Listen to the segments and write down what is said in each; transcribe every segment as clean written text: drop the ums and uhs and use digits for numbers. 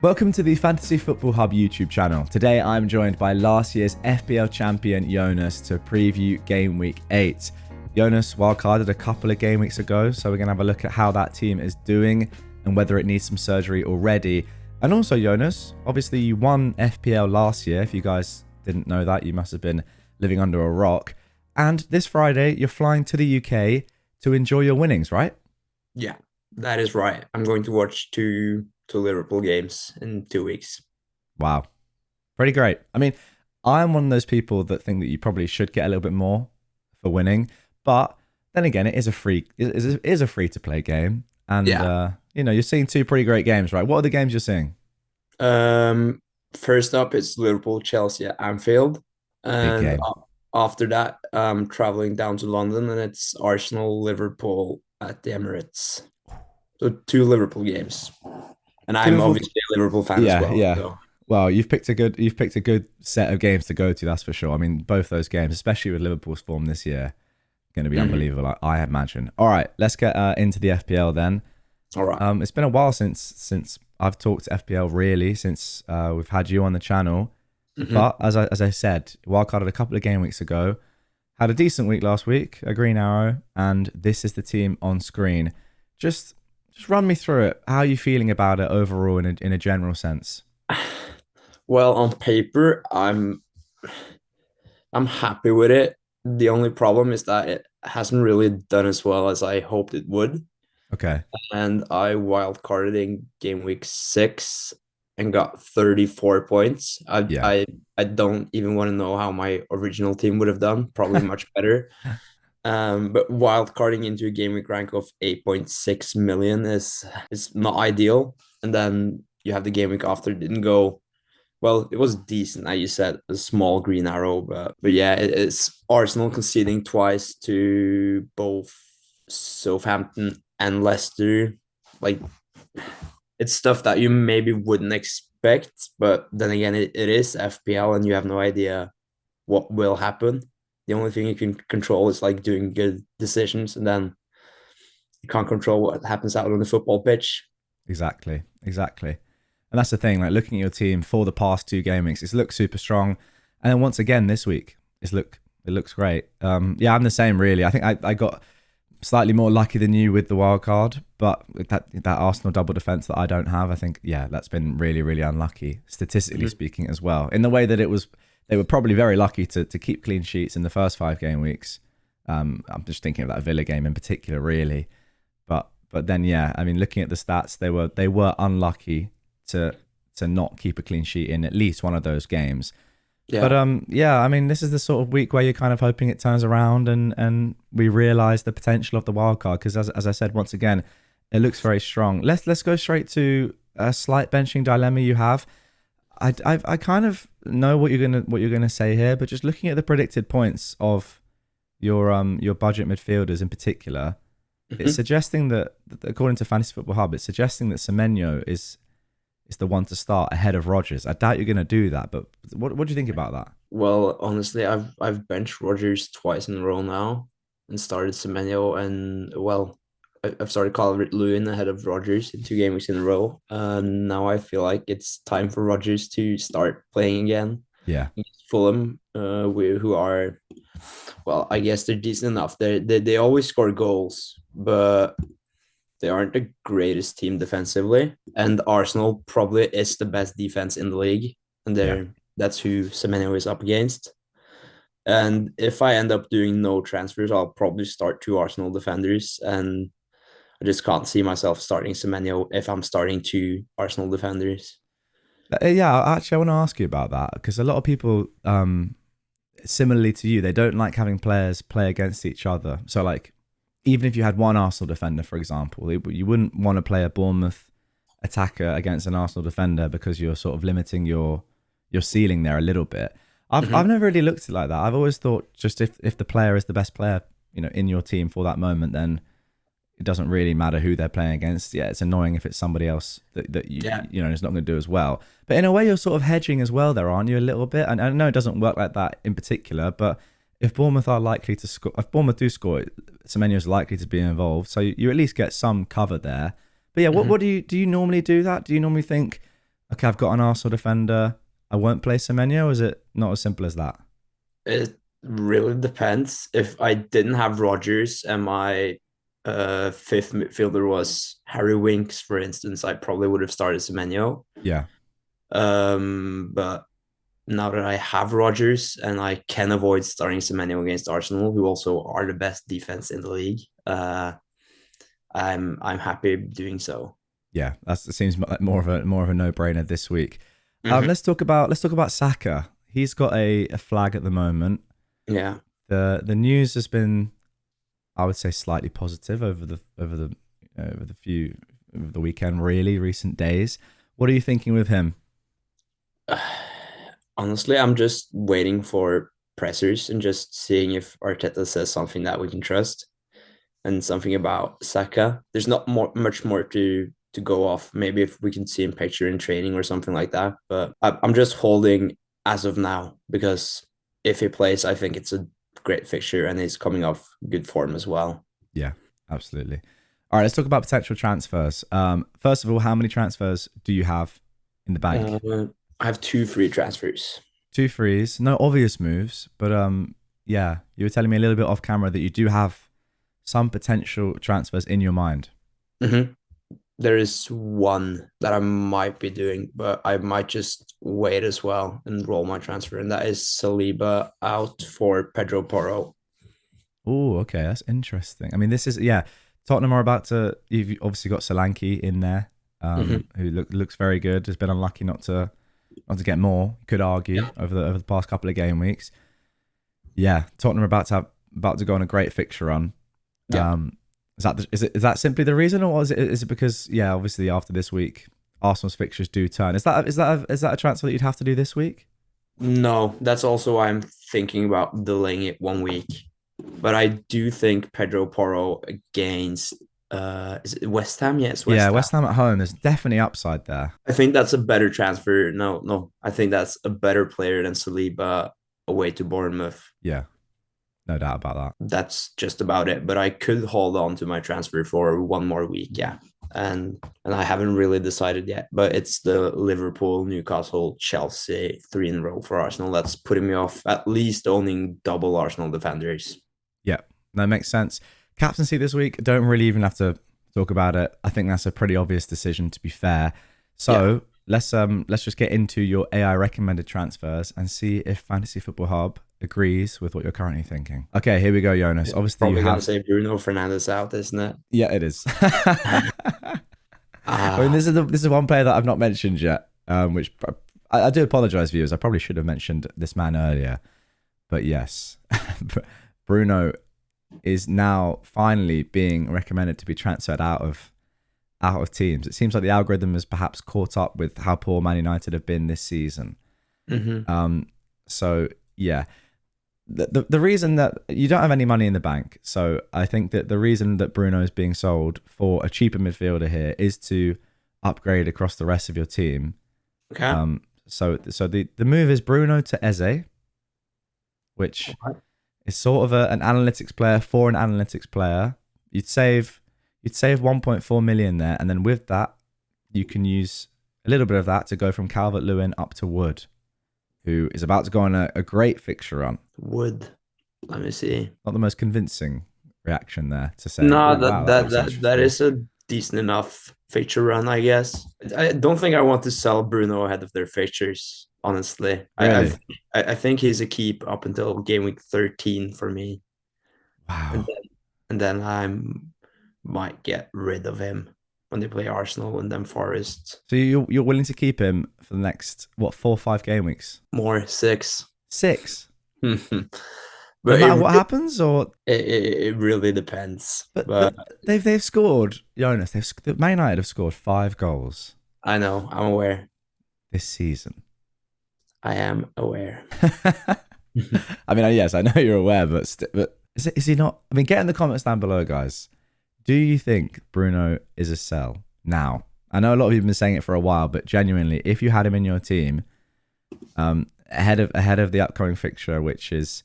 Welcome to the Fantasy Football Hub YouTube channel. Today I'm joined by last year's FPL champion Jonas to preview Gameweek 8. Jonas wildcarded a couple of game weeks ago, so we're going to have a look at how that team is doing and whether it needs some surgery already. And also Jonas, obviously you won FPL last year. If you guys didn't know that, you must have been living under a rock. And this Friday you're flying to the UK to enjoy your winnings, right? Yeah, that is right. I'm going to watch two Liverpool games in 2 weeks. Wow. Pretty great. I mean, I'm one of those people that think that you probably should get a little bit more for winning, but then again, it is a free to play game, and Yeah. you're seeing two pretty great games, right? What are the games you're seeing? First up, it's Liverpool, Chelsea at Anfield, Big and game. after that, I'm traveling down to London, and it's Arsenal, Liverpool at the Emirates. So two Liverpool games, and Two I'm Liverpool. obviously a Liverpool fan as Yeah, well. yeah. So Well, you've picked a good set of games to go to. That's for sure. I mean, both those games, especially with Liverpool's form this year, going to be mhm. unbelievable. I imagine. All right, let's get into the FPL then. All right. It's been a while since I've talked FPL really since we've had you on the channel. Mhm. But as I said, wildcarded a couple of game weeks ago, had a decent week last week, a green arrow, and this is the team on screen. Just run me through it. How are you feeling about it overall in a general sense? Well, on paper, I'm happy with it. The only problem is that it hasn't really done as well as I hoped it would. Okay. And I wildcarded in game week 6 and got 34 points. I Yeah. I I don't even want to know how my original team would have done. Probably much better. But wildcarding into a game week rank of 8.6 million is not ideal. And then you have the game week after didn't go well, it was decent, as you said, a small green arrow, but yeah, it's Arsenal conceding twice to both Southampton and Leicester. Like it's stuff that you maybe wouldn't expect, but then again, it is FPL, and you have no idea what will happen. The only thing you can control is like doing good decisions, and then you can't control what happens out on the football pitch. Exactly. Exactly. And that's the thing. Like looking at your team for the past two game weeks, it's looked super strong, and then once again this week, it looks great. Yeah, I'm the same really. I think I got slightly more lucky than you with the wild card, but with that Arsenal double defense that I don't have, I think yeah, that's been really really unlucky statistically Mhm. speaking as well. In the way that they were probably very lucky to keep clean sheets in the first 5 game weeks. I'm just thinking of that Villa game in particular, really. But then yeah, I mean, looking at the stats, they were unlucky to not keep a clean sheet in at least one of those games. But Yeah. yeah, I mean, this is the sort of week where you're kind of hoping it turns around and we realize the potential of the wild card because as I said once again, it looks very strong. Let's go straight to a slight benching dilemma you have. I kind of know what you're gonna say here, but just looking at the predicted points of your budget midfielders in particular, it's Mhm. suggesting that according to Fantasy Football Hub, it's suggesting that Semenyo is the one to start ahead of Rodgers. I doubt you're going to do that, but what do you think about that? Well, honestly, I've benched Rogers twice in a row now and started Semenyo and well, I've started Calvert-Lewin ahead of Rogers in 2 game weeks in a row. Now I feel like it's time for Rogers to start playing again. Yeah, Fulham, who are well, I guess they're decent enough. They always score goals, but they aren't the greatest team defensively. And Arsenal probably is the best defense in the league, and yeah. that's who Semenyo is up against. And if I end up doing no transfers, I'll probably start two Arsenal defenders. And I just can't see myself starting Semenyo if I'm starting two Arsenal defenders. Yeah, actually, I want to ask you about that because a lot of people, similarly to you, they don't like having players play against each other. So, like, even if you had one Arsenal defender, for example, you wouldn't want to play a Bournemouth attacker against an Arsenal defender because you're sort of limiting your ceiling there a little bit. I've Mhm. never really looked at it like that. I've always thought just if the player is the best player, in your team for that moment, then it doesn't really matter who they're playing against. Yeah, it's annoying if it's somebody else that Yeah. is not going to do as well. But in a way, you're sort of hedging as well, there, aren't you? A little bit. And I know it doesn't work like that in particular, but if Bournemouth are likely to score, if Bournemouth do score, Semenyo is likely to be involved, so you at least get some cover there. But yeah, what Mhm. do you normally do that? Do you normally think, Okay, I've got an Arsenal defender. I won't play Semenyo, or is it not as simple as that? It really depends. If I didn't have Rodgers and my fifth midfielder was Harry Winks, for instance, I probably would have started Semenyo. Yeah. But now that I have Rodgers and I can avoid starting Semenyo against Arsenal, who also are the best defense in the league, I'm happy doing so. Yeah, it seems like more of a no-brainer this week. Hmm. Let's talk about Saka. He's got a flag at the moment. Yeah. The news has been, I would say, slightly positive over the weekend, really recent days. What are you thinking with him? Honestly, I'm just waiting for pressers and just seeing if Arteta says something that we can trust and something about Saka. There's not much more to go off. Maybe if we can see him picture in training or something like that. But I'm just holding as of now because if he plays, I think it's a great fixture and he's coming off good form as well. Yeah, absolutely. All right, let's talk about potential transfers. First of all, how many transfers do you have in the bank? I have two free transfers. Two frees, no obvious moves, but yeah, you were telling me a little bit off camera that you do have some potential transfers in your mind. Mm-hmm. There is one that I might be doing, but I might just wait as well and roll my transfer, and that is Saliba out for Pedro Porro. Oh, okay, that's interesting. I mean, this is yeah. Tottenham are about to. You've obviously got Solanke in there, Mm-hmm. who looks very good. Has been unlucky not to get more. Could argue Yeah. over the past couple of game weeks. Yeah, Tottenham are about to go on a great fixture run. Yeah. Is that simply the reason, or is it because yeah, obviously after this week, Arsenal's fixtures do turn. Is that a transfer that you'd have to do this week? No, that's also why I'm thinking about delaying it 1 week. But I do think Pedro Porro against is it West Ham? Yes, Yeah, West Ham. West Ham at home. There's definitely upside there. I think that's a better transfer. No, no, I think that's a better player than Saliba away to Bournemouth. Yeah, no doubt about that. That's just about it. But I could hold on to my transfer for 1 more week, yeah. And I haven't really decided yet. But it's the Liverpool, Newcastle, Chelsea 3 in a row for Arsenal. That's putting me off at least owning double Arsenal defenders. Yeah, that makes sense. Captaincy this week, don't really even have to talk about it. I think that's a pretty obvious decision, to be fair. Yeah. So let's just get into your AI recommended transfers and see if Fantasy Football Hub agrees with what you're currently thinking. Okay, here we go, Jonas. Obviously, you Probably gonna have. say Bruno Fernandez out, isn't it? Yeah, it is. I mean, this is one player that I've not mentioned yet, which I do apologize, viewers. I probably should have mentioned this man earlier, but yes, Bruno is now finally being recommended to be transferred out of teams. It seems like the algorithm has perhaps caught up with how poor Man United have been this season. Mm-hmm. So yeah, the reason that you don't have any money in the bank, so I think that the reason that Bruno is being sold for a cheaper midfielder here is to upgrade across the rest of your team. Okay. So the move is Bruno to Eze, which is sort of an analytics player for an analytics player. You'd save 1.4 million there, and then with that, you can use a little bit of that to go from Calvert-Lewin up to Wood, who is about to go on a great fixture run. Would let me see. Not the most convincing reaction there to say, No, "Oh wow, that looks that interesting." is a decent enough fixture run, I guess. I don't think I want to sell Bruno ahead of their fixtures, honestly. Really? I think he's a keep up until game week 13 for me. And Wow. then and then I might get rid of him when they play Arsenal and then Forest. So you're willing to keep him for the next what 4 or 5 game weeks? More six. 6, no But matter what happens, or it really depends. but But they've scored, Jonas. The Man United have scored 5 goals I know, I'm aware. this season. I am aware. I mean, yes, I know you're aware, but is he not? I mean, get in the comments down below, guys. Do you think Bruno is a sell now? I know a lot of you have been saying it for a while, but genuinely, if you had him in your team, ahead of the upcoming fixture, which is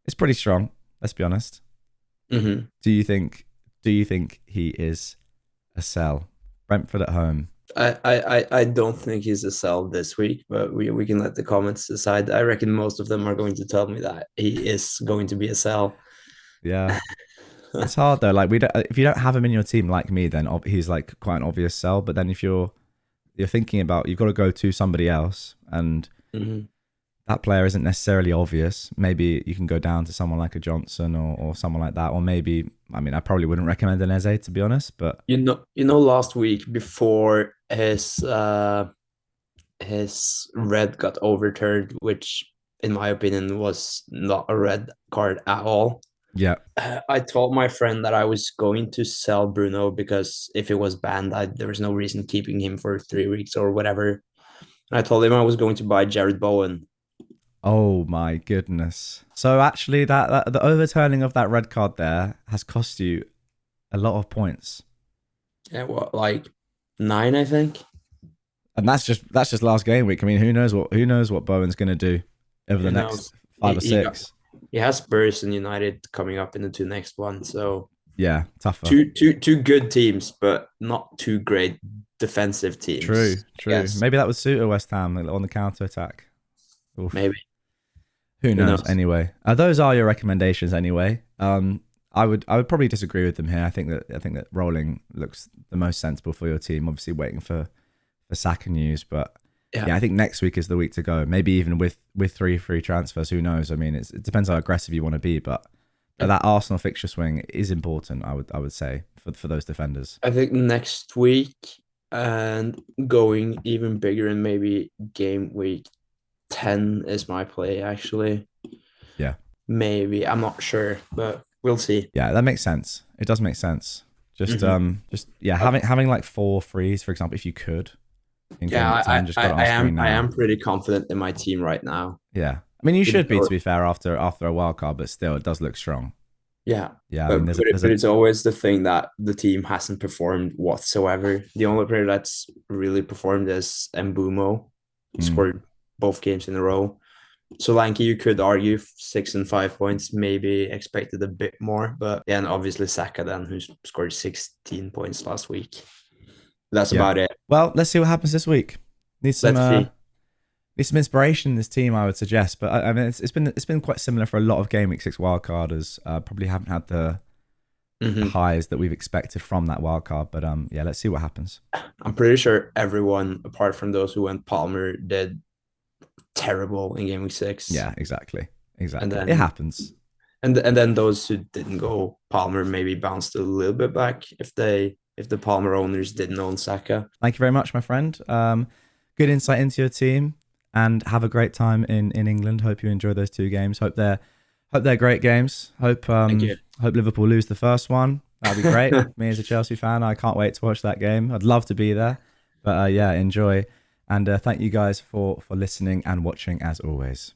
it's pretty strong. Let's be honest. Hmm. Do you think he is a sell? Brentford at home. I don't think he's a sell this week, but we can let the comments decide. I reckon most of them are going to tell me that he is going to be a sell. Yeah. It's hard though. Like we don't, if you don't have him in your team like me, then he's like quite an obvious sell. But then if you're thinking about you've got to go to somebody else, and Mhm. that player isn't necessarily obvious. Maybe you can go down to someone like a Johnson or someone like that, or maybe I mean I probably wouldn't recommend an Eze to be honest, but Last week before his red got overturned, which in my opinion was not a red card at all. yeah. I told my friend that I was going to sell Bruno because if it was banned, there was no reason keeping him for 3 weeks or whatever. And I told him I was going to buy Jared Bowen. Oh my goodness. So actually, that the overturning of that red card there has cost you a lot of points, Yeah, what, like 9, I think. and that's just last game week. I mean, who knows what Bowen's going to do over the Who next knows? five He or he got six. he has Spurs and United coming up in the two next ones. So Yeah, tougher. two good teams, but not two great defensive True, teams. I true. guess Maybe that would suit a West Ham like, on the counter attack. Oof. maybe. Who Who knows? knows? Anyway, those are your recommendations. Anyway, I would probably disagree with them here. I think that rolling looks the most sensible for your team. Obviously, waiting for Saka news, but Yeah, yeah, I think next week is the week to go. Maybe even with three free transfers. Who knows? I mean, it depends how aggressive you want to be, but that Arsenal fixture swing is important. I would say for those defenders. I think next week and going even bigger and maybe game week 10 is my play actually. Yeah, Maybe. I'm not sure, but we'll see. yeah, that makes sense. It does make sense. Mhm. Just yeah, Uh, having like four frees, for example, if you could in game Yeah, week 10, just got it on screen I am now. pretty confident in my team right now. Yeah, I mean you Even should be to though, be fair after a wild card, but still it does look strong. yeah, Yeah, I mean but there's a, there's but a it's always the thing that the team hasn't performed whatsoever. The only player that's really performed is Mbumo, mm, scored both games in a row. Solanke, you could argue 6 and 5 points, maybe expected a bit more, but yeah, and obviously Saka then, who scored 16 points last week. That's yeah. about it. Well, let's see what happens this week. Need some Let's see. need some inspiration in this team, I would suggest. But I mean, it's been quite similar for a lot of game week 6 wildcarders. Probably haven't had the Mhm. highs that we've expected from that wildcard. But yeah, let's see what happens. I'm pretty sure everyone, apart from those who went Palmer, did terrible in game week 6, Yeah, exactly, and exactly. It then happens. and then those who didn't go Palmer maybe bounced a little bit back if the Palmer owners didn't own Saka. Thank you very much, my friend. Good insight into your team, and have a great time in England. Hope you enjoy those two games. Hope they're great games. Thank you. Hope Liverpool lose the first one. That'd be great. Me as a Chelsea fan, I can't wait to watch that game. I'd love to be there. But yeah, enjoy. And thank you guys for listening and watching as always.